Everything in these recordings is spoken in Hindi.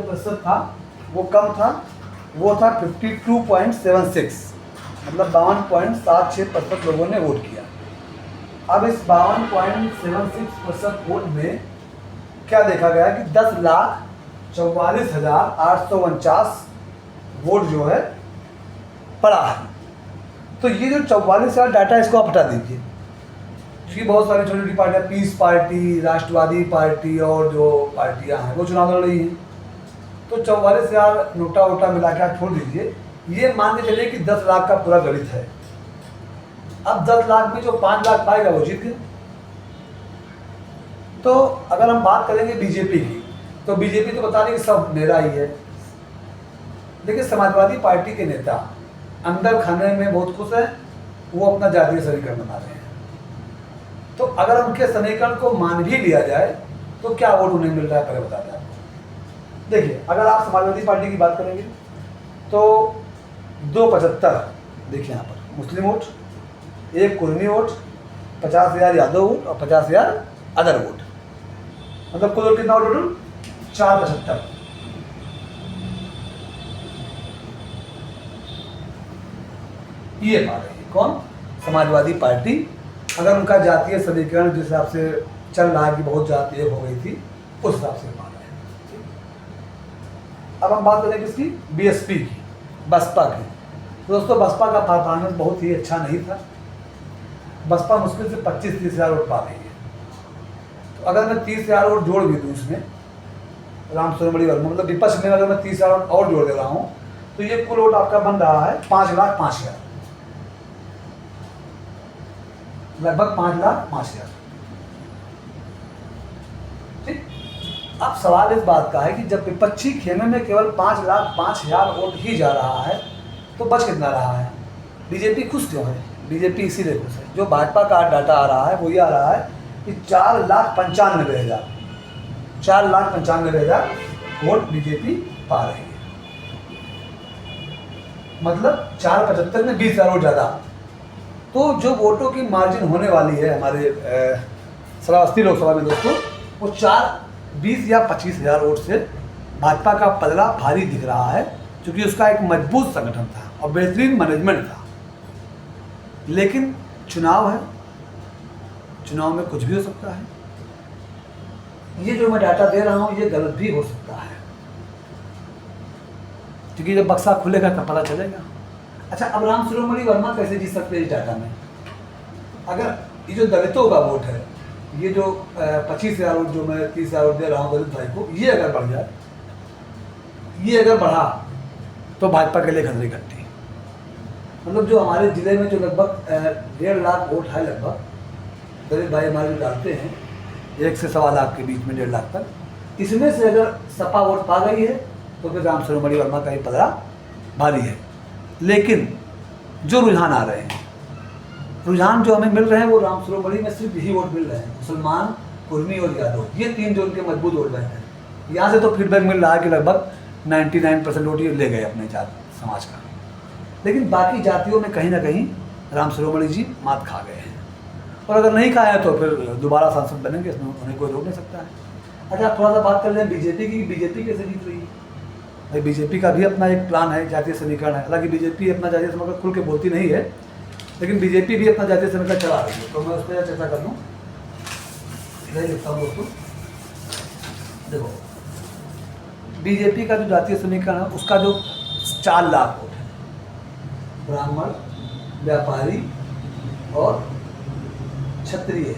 प्रतिशत था वो कम था, वो था 52.76, मतलब 52.76% लोगों ने वोट किया। अब इस 52.76% वोट में क्या देखा गया कि 10,44,849 वोट जो है पड़ा है। तो ये जो 44,000 डाटा, इसको आप हटा दीजिए, क्योंकि बहुत सारी छोटी छोटी पार्टियाँ, पीस पार्टी, राष्ट्रवादी पार्टी और जो पार्टियाँ हैं वो चुनाव लड़ रही हैं। तो 44,000 नोटा वोटा मिला के आप छोड़ दीजिए, ये मान के चलिए कि 10 लाख का पूरा गणित है। अब 10 लाख में जो 5 लाख पाएगा वो जीत गया। तो अगर हम बात करेंगे बीजेपी की, तो बीजेपी तो बता रही कि सब मेरा ही है, लेकिन समाजवादी पार्टी के नेता अंदर खाने में बहुत खुश है, वो अपना जातीय समीकरण बना रहे हैं। तो अगर उनके समीकरण को मान भी लिया जाए तो क्या वोट उन्हें मिल रहा है, पहले बता दें आपको। देखिए, अगर आप समाजवादी पार्टी की बात करेंगे तो 275, देखिए यहाँ पर मुस्लिम vote, 1 Kurmi vote, 50,000 Yadav vote और 50,000 अदर वोट, मतलब कुल कितना वोट टोटल 475। ये पा रही है कौन? समाजवादी पार्टी। अगर उनका जातीय समीकरण जिस हिसाब से चल रहा है कि बहुत जातीय हो गई थी, उस हिसाब से पा रहे हैं। अब हम बात करें किसकी? बीएसपी की, बसपा की। दोस्तों, बसपा का परफॉर्मेंस बहुत ही अच्छा नहीं था। बसपा मुश्किल से 25-30 हज़ार वोट पा रही है। तो अगर मैं 30,000 वोट जोड़ भी दूँ इसमें, राम शिरोमणि वर्मा, मतलब विपक्ष में अगर मैं 30,000 वोट और जोड़ दे रहा हूँ, तो ये कुल वोट आपका बन रहा है 5,05,000, लगभग 5,05,000। ठीक। अब सवाल इस बात का है कि जब विपक्षी खेमे में केवल 5,05,000 वोट ही जा रहा है, तो बच कितना रहा है? बीजेपी खुश क्यों है? बीजेपी इसीलिए खुश है, जो भाजपा का डाटा आ रहा है वो ये आ रहा है कि 4,95,000 वोट बीजेपी पा रही है। मतलब 4,75 में 20,000 वोट ज़्यादा। तो जो वोटों की मार्जिन होने वाली है हमारे श्रावस्ती लोकसभा में दोस्तों, वो 20 या 25,000 वोट से भाजपा का पलड़ा भारी दिख रहा है, क्योंकि उसका एक मजबूत संगठन था और बेहतरीन मैनेजमेंट था। लेकिन चुनाव है, चुनाव में कुछ भी हो सकता है। ये जो मैं डाटा दे रहा हूँ ये गलत भी हो सकता है, क्योंकि जब बक्सा खुलेगा तब पता चलेगा। अच्छा, अब राम शिरोमणि वर्मा कैसे जीत सकते हैं इस डाटा में? अगर ये जो दलितों का वोट है, ये जो 25,000 वोट जो मैं 30,000 वोट दे रहा हूँ दलित भाई को, ये अगर बढ़ जाए, ये अगर बढ़ा तो भाजपा के लिए खतरे घट्टी। मतलब जो हमारे ज़िले में जो लगभग 1.5 लाख वोट है, लगभग दलित भाई हमारे जो डालते हैं 1 से 1.25 लाख के बीच में, 1.5 लाख तक, इसमें से अगर सपा वोट पा गई है तो फिर राम शिरोमणि वर्मा का ही पलड़ा भारी है। लेकिन जो रुझान आ रहे हैं, रुझान जो हमें मिल रहे हैं वो राम शिरोमणि में सिर्फ यही वोट मिल रहे हैं, मुसलमान, कुर्मी और यादव, ये 3 जो उनके मजबूत वोट बैंक हैं। यहाँ से तो फीडबैक मिल रहा है कि लगभग 99% वोट ये ले गए अपने जात समाज का। लेकिन बाकी जातियों में कहीं ना कहीं राम शिरोमणि जी मात खा गए हैं, और अगर नहीं खाए हैं तो फिर दोबारा सांसद बनेंगे, इसमें उन्हें कोई रोक नहीं सकता है। अच्छा, थोड़ा सा बात कर लें बीजेपी की। बीजेपी कैसे जीत रही है? भाई, बीजेपी का भी अपना एक प्लान है, जातीय समीकरण है। हालांकि बीजेपी अपना जातीय समीकरण खुल के बोलती नहीं है, लेकिन बीजेपी भी अपना जातीय समीकरण चला रही है। तो मैं उस पर चर्चा कर लूँ, इधर लिखता हूँ दोस्तों। देखो, बीजेपी का जो जातीय समीकरण है उसका जो 4 लाख वोट है, ब्राह्मण, व्यापारी और क्षत्रिय,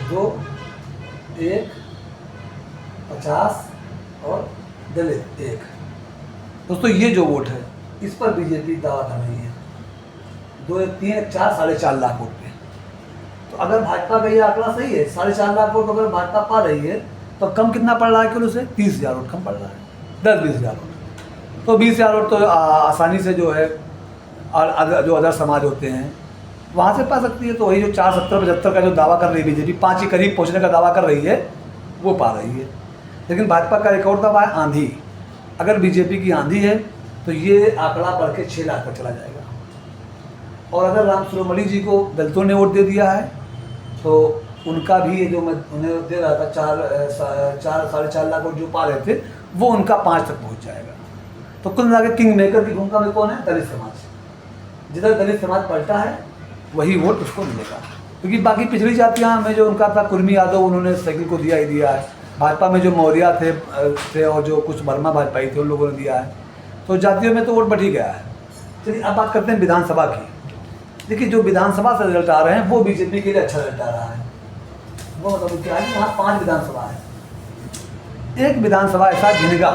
2, 1, 50 और दलित 1। दोस्तों, ये जो वोट है इस पर बीजेपी दावा कर रही है 2, 1, 3, 4, 4.5 लाख वोट पे। तो अगर भाजपा का ये आंकड़ा सही है, 4.5 लाख वोट अगर भाजपा पा रही है, तो कम कितना पड़ रहा है कि उसे 30,000 वोट कम पड़ रहा है, 10-20,000 वोट। तो 20,000 वोट तो आसानी से जो है जो अदर समाज होते हैं वहाँ से पा सकती है। तो वही जो 470-75 का जो दावा कर रही है बीजेपी, 5 के करीब पहुँचने का दावा कर रही है, वो पा रही है। लेकिन भाजपा का एक और दावा है आंधी। अगर बीजेपी की आंधी है तो ये आंकड़ा बढ़ के 6 लाख तक चला जाएगा। और अगर राम शिरोमणि जी को दलितों ने वोट दे दिया है तो उनका भी ये जो मैं उन्हें दे रहा था 4-4.5 लाख वोट जो पा रहे थे, वो उनका 5 तक पहुंच जाएगा। तो कुल मिला के किंग मेकर की भूमिका में कौन है? दलित समाज। जिधर दलित समाज पलटा है वही वोट उसको मिलेगा, क्योंकि बाकी पिछड़ी जातियाँ में जो उनका था कुर्मी यादव, उन्होंने साइकिल को दिया ही दिया है। भाजपा में जो मौर्या थे और जो कुछ वर्मा भाजपाई थे उन लोगों ने दिया है, तो जातियों में तो वोट बढ़ ही गया है। चलिए अब बात करते हैं विधानसभा की। देखिए जो विधानसभा से रिजल्ट आ रहे हैं वो बीजेपी के लिए अच्छा रिजल्ट आ रहा है। वो मतलब क्या है, यहाँ 5 विधानसभा है। एक विधानसभा ऐसा झिनगा,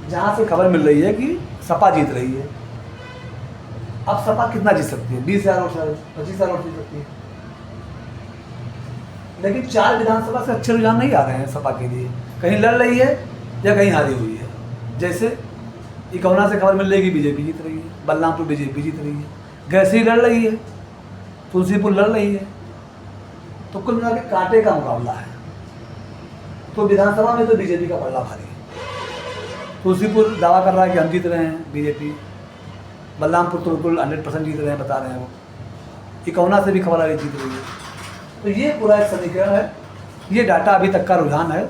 जहाँ से खबर मिल रही है कि सपा जीत रही है। अब सपा कितना जीत सकती है? 20,000 वोट, 25,000 वोट जीत सकती है। लेकिन 4 विधानसभा से अच्छे रुझान नहीं आ रहे हैं सपा के लिए। कहीं लड़ रही है या कहीं हारी हुई है। जैसे इकौना से खबर मिल रही है कि बीजेपी जीत रही है, बलरामपुर बीजेपी जीत रही है, गैसी लड़ रही है, तुलसीपुर लड़ रही है। तो कुल मिला के कांटे का मुकाबला है। तो विधानसभा में तो बीजेपी का पल्ला भारी है। तुलसीपुर दावा कर रहा है कि हम जीत रहे हैं बीजेपी, बलरामपुर तो बिल्कुल 100% जीत रहे हैं, बता रहे हैं वो। इकौना से भी खबर आ रही जीत रही है। तो ये पूरा एक समीकरण है, ये डाटा अभी तक का रुझान है।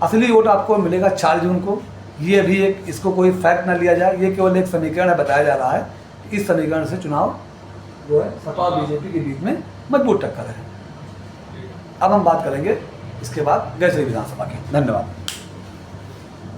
असली वोट आपको मिलेगा 4 जून को। ये भी एक, इसको कोई फैक्ट ना लिया जाए, ये केवल एक समीकरण है, बताया जा रहा है। इस समीकरण से चुनाव जो है सपा और बीजेपी के बीच में मजबूत टक्कर है। अब हम बात करेंगे इसके बाद गैसरी विधानसभा की। धन्यवाद।